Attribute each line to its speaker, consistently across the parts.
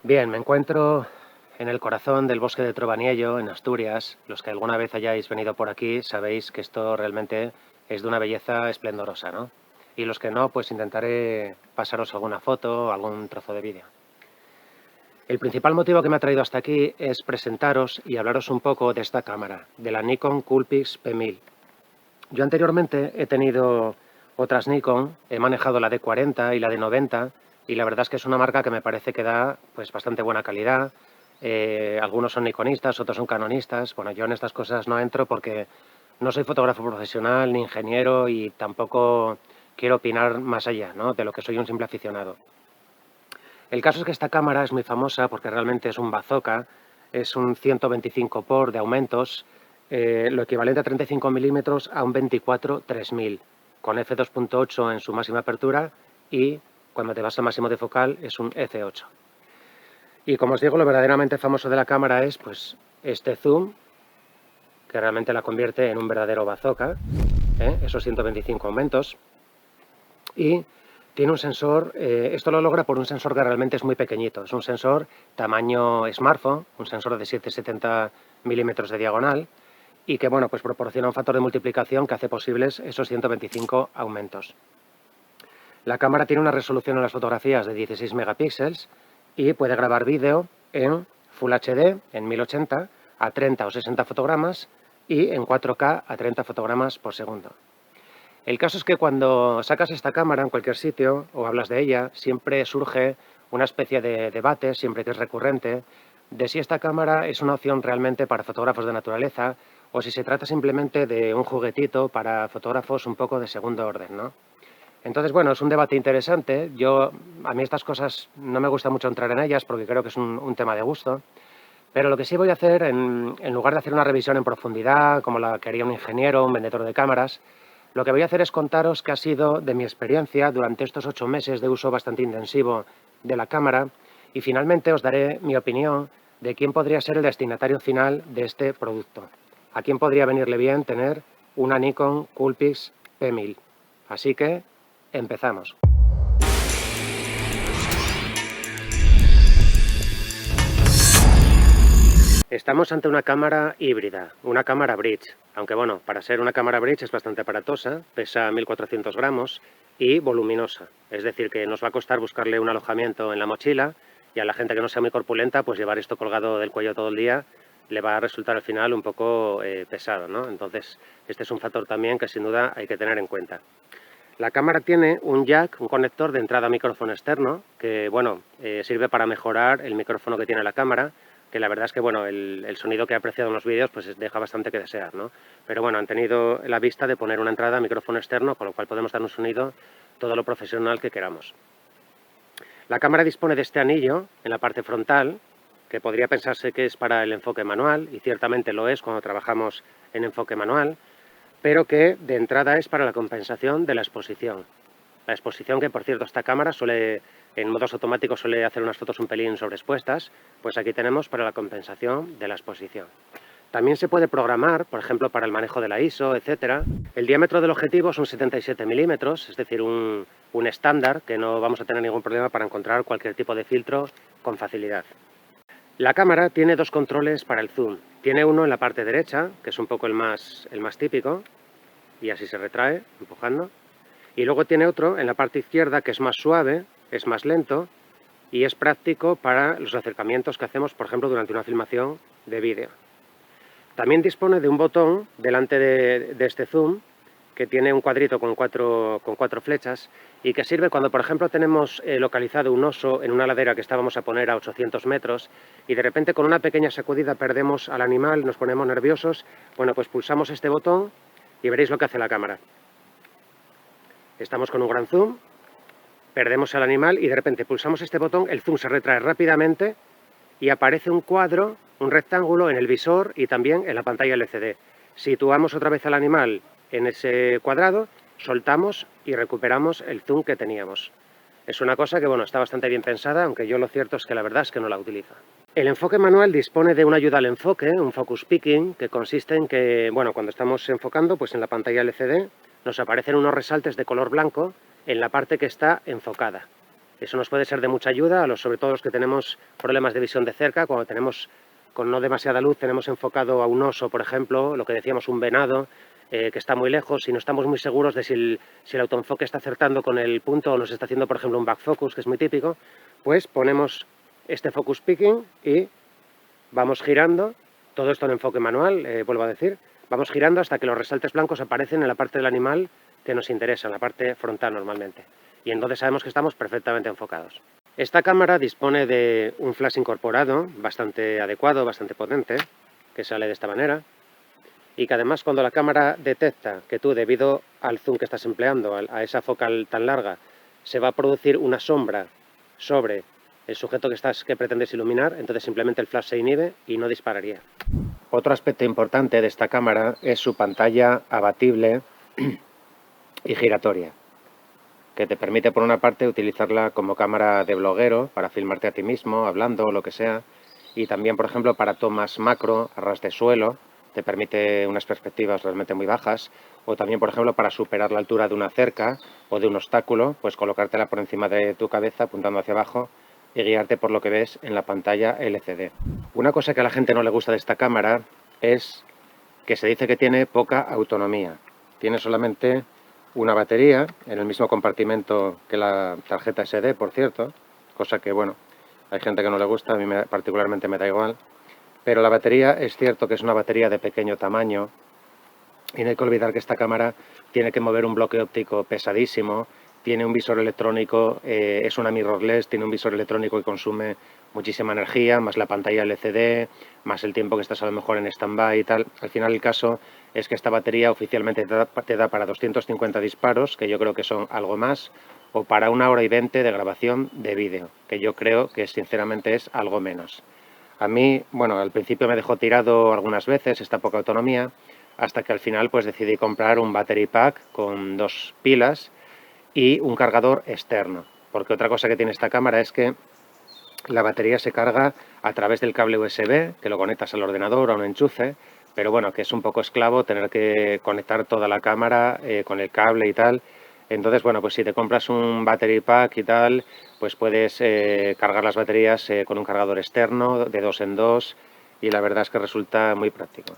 Speaker 1: Bien, me encuentro en el corazón del bosque de Trobaniello, en Asturias. Los que alguna vez hayáis venido por aquí sabéis que esto realmente es de una belleza esplendorosa, ¿no? Y los que no, pues intentaré pasaros alguna foto o algún trozo de vídeo. El principal motivo que me ha traído hasta aquí es presentaros y hablaros un poco de esta cámara, de la Nikon Coolpix P1000. Yo anteriormente he tenido otras Nikon, he manejado la D40 y la D90, y la verdad es que es una marca que me parece que da pues bastante buena calidad. Algunos son nikonistas, otros son canonistas. Bueno, yo en estas cosas no entro porque no soy fotógrafo profesional ni ingeniero y tampoco quiero opinar más allá, ¿no?, de lo que soy un simple aficionado. El caso es que esta cámara es muy famosa porque realmente es un bazooka, es un 125 por de aumentos, lo equivalente a 35 milímetros a un 24-3000, con f2.8 en su máxima apertura y cuando te vas al máximo de focal es un f8. Y como os digo, lo verdaderamente famoso de la cámara es pues este zoom, que realmente la convierte en un verdadero bazooka, esos 125 aumentos, y tiene un sensor, esto lo logra por un sensor que realmente es muy pequeñito, es un sensor tamaño smartphone, un sensor de 7,70 milímetros de diagonal, y que bueno, pues proporciona un factor de multiplicación que hace posibles esos 125 aumentos. La cámara tiene una resolución en las fotografías de 16 megapíxeles y puede grabar vídeo en Full HD, en 1080, a 30 o 60 fotogramas y en 4K a 30 fotogramas por segundo. El caso es que cuando sacas esta cámara en cualquier sitio o hablas de ella, siempre surge una especie de debate, siempre que es recurrente, de si esta cámara es una opción realmente para fotógrafos de naturaleza o si se trata simplemente de un juguetito para fotógrafos un poco de segundo orden, ¿no? Entonces, bueno, es un debate interesante. A mí estas cosas no me gusta mucho entrar en ellas porque creo que es un tema de gusto. Pero lo que sí voy a hacer, en lugar de hacer una revisión en profundidad, como la que haría un ingeniero, un vendedor de cámaras, lo que voy a hacer es contaros qué ha sido de mi experiencia durante estos 8 meses de uso bastante intensivo de la cámara y finalmente os daré mi opinión de quién podría ser el destinatario final de este producto. A quién podría venirle bien tener una Nikon Coolpix P1000. Así que empezamos. Estamos ante una cámara híbrida, una cámara bridge, aunque bueno, para ser una cámara bridge es bastante aparatosa, pesa 1400 gramos y voluminosa, es decir que nos va a costar buscarle un alojamiento en la mochila y a la gente que no sea muy corpulenta, pues llevar esto colgado del cuello todo el día le va a resultar al final un poco pesado, ¿no? Entonces este es un factor también que sin duda hay que tener en cuenta. La cámara tiene un jack, un conector de entrada a micrófono externo, que bueno, sirve para mejorar el micrófono que tiene la cámara, que la verdad es que bueno, el sonido que he apreciado en los vídeos pues deja bastante que desear, ¿no? Pero bueno, han tenido la vista de poner una entrada a micrófono externo, con lo cual podemos dar un sonido todo lo profesional que queramos. La cámara dispone de este anillo en la parte frontal, que podría pensarse que es para el enfoque manual, y ciertamente lo es cuando trabajamos en enfoque manual, pero que de entrada es para la compensación de la exposición. La exposición que, por cierto, esta cámara en modos automáticos suele hacer unas fotos un pelín sobreexpuestas, pues aquí tenemos para la compensación de la exposición. También se puede programar, por ejemplo, para el manejo de la ISO, etc. El diámetro del objetivo son 77 milímetros, es decir, un estándar que no vamos a tener ningún problema para encontrar cualquier tipo de filtro con facilidad. La cámara tiene dos controles para el zoom. Tiene uno en la parte derecha, que es un poco el más típico, y así se retrae, empujando. Y luego tiene otro en la parte izquierda que es más suave, es más lento y es práctico para los acercamientos que hacemos, por ejemplo, durante una filmación de vídeo. También dispone de un botón delante de este zoom que tiene un cuadrito con cuatro flechas y que sirve cuando, por ejemplo, tenemos localizado un oso en una ladera que estábamos a poner a 800 metros y de repente con una pequeña sacudida perdemos al animal, nos ponemos nerviosos. Bueno, pues pulsamos este botón y veréis lo que hace la cámara. Estamos con un gran zoom, perdemos al animal y de repente pulsamos este botón, el zoom se retrae rápidamente y aparece un cuadro, un rectángulo en el visor y también en la pantalla LCD. Situamos otra vez al animal en ese cuadrado, soltamos y recuperamos el zoom que teníamos. Es una cosa que bueno, está bastante bien pensada, aunque yo lo cierto es que la verdad es que no la utilizo. El enfoque manual dispone de una ayuda al enfoque, un focus picking, que consiste en que, bueno, cuando estamos enfocando, pues en la pantalla LCD nos aparecen unos resaltes de color blanco en la parte que está enfocada. Eso nos puede ser de mucha ayuda, sobre todo los que tenemos problemas de visión de cerca, cuando tenemos con no demasiada luz, tenemos enfocado a un oso, por ejemplo, lo que decíamos, un venado, que está muy lejos y no estamos muy seguros de si el autoenfoque está acertando con el punto o nos está haciendo, por ejemplo, un back focus, que es muy típico, pues ponemos este focus picking y vamos girando, todo esto en enfoque manual, vuelvo a decir, vamos girando hasta que los resaltes blancos aparecen en la parte del animal que nos interesa, en la parte frontal normalmente. Y entonces sabemos que estamos perfectamente enfocados. Esta cámara dispone de un flash incorporado bastante adecuado, bastante potente, que sale de esta manera, y que además cuando la cámara detecta que tú, debido al zoom que estás empleando, a esa focal tan larga, se va a producir una sombra sobre el sujeto que pretendes iluminar, entonces simplemente el flash se inhibe y no dispararía. Otro aspecto importante de esta cámara es su pantalla abatible y giratoria, que te permite por una parte utilizarla como cámara de bloguero para filmarte a ti mismo, hablando o lo que sea, y también por ejemplo para tomas macro, a ras de suelo, te permite unas perspectivas realmente muy bajas, o también por ejemplo para superar la altura de una cerca o de un obstáculo, pues colocártela por encima de tu cabeza apuntando hacia abajo y guiarte por lo que ves en la pantalla LCD. Una cosa que a la gente no le gusta de esta cámara es que se dice que tiene poca autonomía. Tiene solamente una batería en el mismo compartimento que la tarjeta SD, por cierto, cosa que, bueno, hay gente que no le gusta, a mí particularmente me da igual, pero la batería es cierto que es una batería de pequeño tamaño y no hay que olvidar que esta cámara tiene que mover un bloque óptico pesadísimo, tiene un visor electrónico, es una mirrorless, tiene un visor electrónico que consume muchísima energía, más la pantalla LCD, más el tiempo que estás a lo mejor en stand-by y tal. Al final el caso es que esta batería oficialmente te da para 250 disparos, que yo creo que son algo más, o para 1 hora y 20 de grabación de vídeo, que yo creo que sinceramente es algo menos. A mí, bueno, al principio me dejó tirado algunas veces esta poca autonomía, hasta que al final pues decidí comprar un battery pack con 2 pilas y un cargador externo, porque otra cosa que tiene esta cámara es que la batería se carga a través del cable USB, que lo conectas al ordenador o a un enchufe, pero bueno, que es un poco esclavo tener que conectar toda la cámara con el cable y tal. Entonces, bueno, pues si te compras un battery pack y tal, pues puedes cargar las baterías con un cargador externo de 2 en 2 y la verdad es que resulta muy práctico.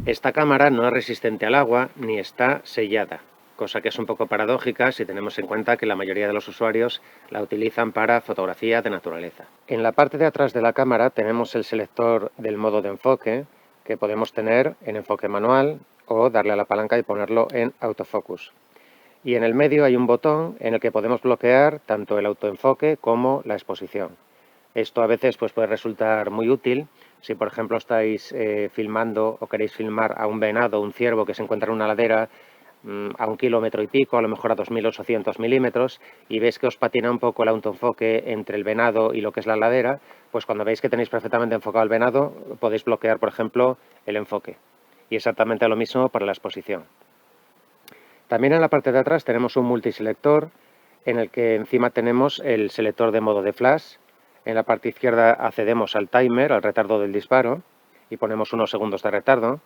Speaker 1: Esta cámara no es resistente al agua ni está sellada, cosa que es un poco paradójica si tenemos en cuenta que la mayoría de los usuarios la utilizan para fotografía de naturaleza. En la parte de atrás de la cámara tenemos el selector del modo de enfoque, que podemos tener en enfoque manual o darle a la palanca y ponerlo en autofocus. Y en el medio hay un botón en el que podemos bloquear tanto el autoenfoque como la exposición. Esto a veces pues, puede resultar muy útil si, por ejemplo, estáis filmando o queréis filmar a un venado o un ciervo que se encuentra en una ladera a 1 kilómetro y pico, a lo mejor a 2800 milímetros, y veis que os patina un poco el autoenfoque entre el venado y lo que es la ladera, pues cuando veis que tenéis perfectamente enfocado el venado, podéis bloquear, por ejemplo, el enfoque. Y exactamente lo mismo para la exposición. También en la parte de atrás tenemos un multiselector en el que encima tenemos el selector de modo de flash. En la parte izquierda accedemos al timer, al retardo del disparo, y ponemos unos segundos de retardo.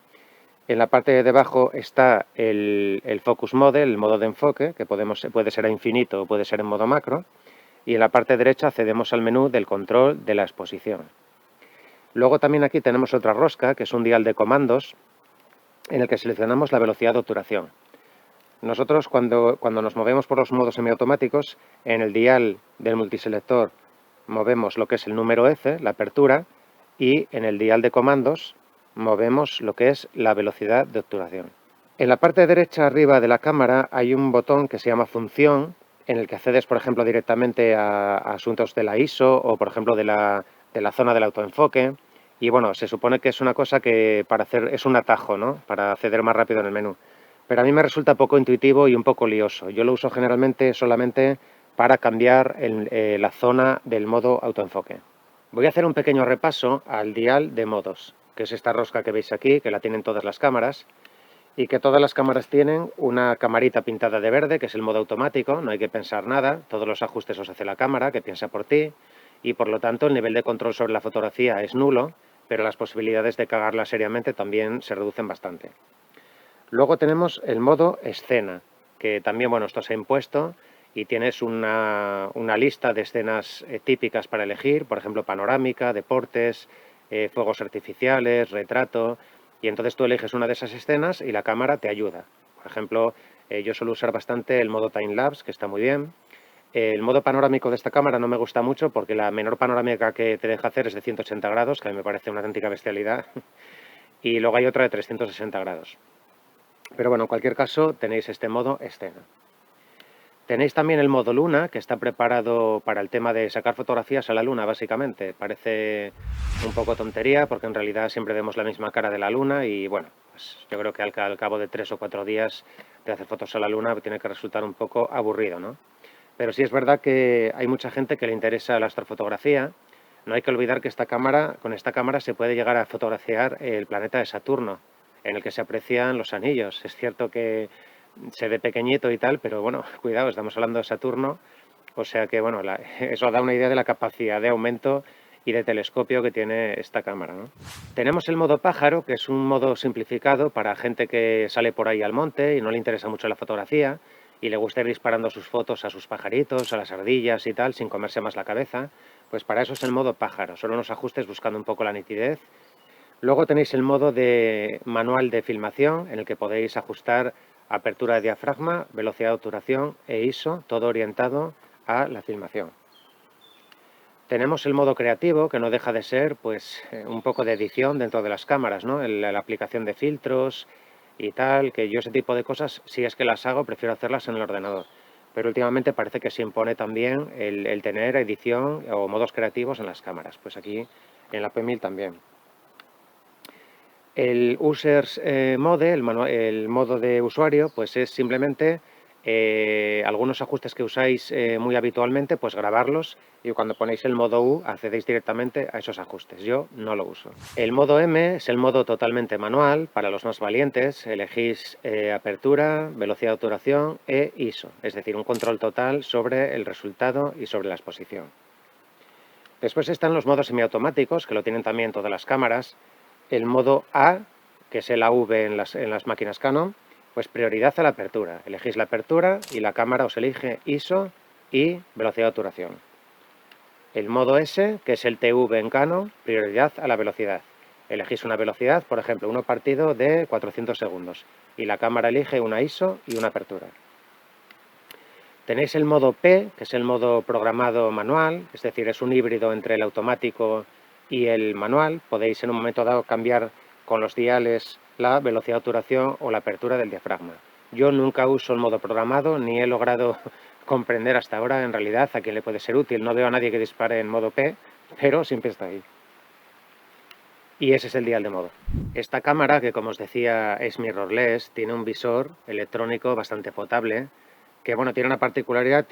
Speaker 1: En la parte de debajo está el focus mode, el modo de enfoque, que puede ser a infinito o puede ser en modo macro. Y en la parte derecha accedemos al menú del control de la exposición. Luego también aquí tenemos otra rosca, que es un dial de comandos, en el que seleccionamos la velocidad de obturación. Nosotros cuando nos movemos por los modos semiautomáticos, en el dial del multiselector movemos lo que es el número F, la apertura, y en el dial de comandos movemos lo que es la velocidad de obturación. En la parte derecha arriba de la cámara hay un botón que se llama función, en el que accedes, por ejemplo, directamente a asuntos de la ISO o, por ejemplo, de la zona del autoenfoque. Y bueno, se supone que es una cosa que es un atajo, ¿no?, para acceder más rápido en el menú. Pero a mí me resulta poco intuitivo y un poco lioso. Yo lo uso generalmente solamente para cambiar la zona del modo autoenfoque. Voy a hacer un pequeño repaso al dial de modos, que es esta rosca que veis aquí, que la tienen todas las cámaras, y que todas las cámaras tienen una camarita pintada de verde, que es el modo automático, no hay que pensar nada, todos los ajustes los hace la cámara, que piensa por ti, y por lo tanto el nivel de control sobre la fotografía es nulo, pero las posibilidades de cagarla seriamente también se reducen bastante. Luego tenemos el modo escena, que también, bueno, esto se ha impuesto y tienes una lista de escenas típicas para elegir, por ejemplo, panorámica, deportes, fuegos artificiales, retrato, y entonces tú eliges una de esas escenas y la cámara te ayuda. Por ejemplo, yo suelo usar bastante el modo time lapse, que está muy bien. El modo panorámico de esta cámara no me gusta mucho porque la menor panorámica que te deja hacer es de 180 grados, que a mí me parece una auténtica bestialidad, y luego hay otra de 360 grados. Pero bueno, en cualquier caso tenéis este modo escena. Tenéis también el modo luna, que está preparado para el tema de sacar fotografías a la luna, básicamente. Parece un poco tontería, porque en realidad siempre vemos la misma cara de la luna y bueno, pues yo creo que al cabo de 3 o 4 días de hacer fotos a la luna tiene que resultar un poco aburrido, ¿no? Pero sí es verdad que hay mucha gente que le interesa la astrofotografía. No hay que olvidar que con esta cámara se puede llegar a fotografiar el planeta de Saturno, en el que se aprecian los anillos. Es cierto que se ve pequeñito y tal, pero bueno, cuidado, estamos hablando de Saturno, o sea que bueno, eso da una idea de la capacidad de aumento y de telescopio que tiene esta cámara, ¿no? Tenemos el modo pájaro, que es un modo simplificado para gente que sale por ahí al monte y no le interesa mucho la fotografía y le gusta ir disparando sus fotos a sus pajaritos, a las ardillas y tal, sin comerse más la cabeza. Pues para eso es el modo pájaro, son unos ajustes buscando un poco la nitidez. Luego tenéis el modo de manual de filmación, en el que podéis ajustar apertura de diafragma, velocidad de obturación e ISO, todo orientado a la filmación. Tenemos el modo creativo, que no deja de ser pues un poco de edición dentro de las cámaras, ¿no? La aplicación de filtros y tal, que yo ese tipo de cosas, si es que las hago, prefiero hacerlas en el ordenador. Pero últimamente parece que se impone también el tener edición o modos creativos en las cámaras. Pues aquí en la P1000 también. El Users Mode, el modo de usuario, pues es simplemente algunos ajustes que usáis muy habitualmente, pues grabarlos y cuando ponéis el modo U accedéis directamente a esos ajustes. Yo no lo uso. El modo M es el modo totalmente manual para los más valientes. Elegís apertura, velocidad de obturación e ISO, es decir, un control total sobre el resultado y sobre la exposición. Después están los modos semiautomáticos, que lo tienen también todas las cámaras. El modo A, que es el AV en las máquinas Canon, pues prioridad a la apertura. Elegís la apertura y la cámara os elige ISO y velocidad de obturación. El modo S, que es el TV en Canon, prioridad a la velocidad. Elegís una velocidad, por ejemplo, 1/2 de 400 segundos, y la cámara elige una ISO y una apertura. Tenéis el modo P, que es el modo programado manual, es decir, es un híbrido entre el automático y el manual. Podéis en un momento dado cambiar con los diales la velocidad de obturación o la apertura del diafragma. Yo nunca uso el modo programado, ni he logrado comprender hasta ahora en realidad a quién le puede ser útil. No veo a nadie que dispare en modo P, pero siempre está ahí. Y ese es el dial de modo. Esta cámara, que como os decía es mirrorless, tiene un visor electrónico bastante potable, que bueno, tiene una particularidad,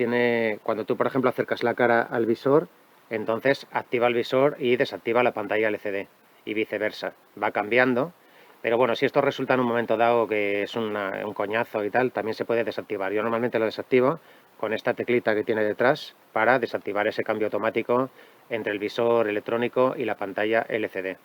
Speaker 1: cuando tú por ejemplo acercas la cara al visor, entonces activa el visor y desactiva la pantalla LCD y viceversa, va cambiando, pero bueno, si esto resulta en un momento dado que es un coñazo y tal, también se puede desactivar. Yo normalmente lo desactivo con esta teclita que tiene detrás para desactivar ese cambio automático entre el visor electrónico y la pantalla LCD.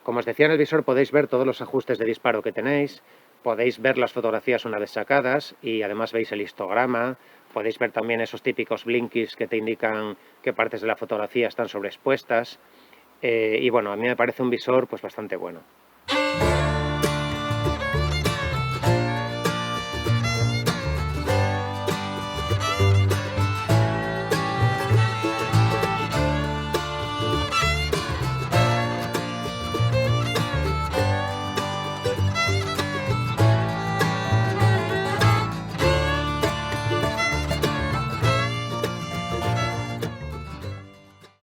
Speaker 1: Como os decía, en el visor podéis ver todos los ajustes de disparo que tenéis, podéis ver las fotografías una vez sacadas y además veis el histograma, podéis ver también esos típicos blinkies que te indican qué partes de la fotografía están sobreexpuestas y bueno, a mí me parece un visor pues bastante bueno.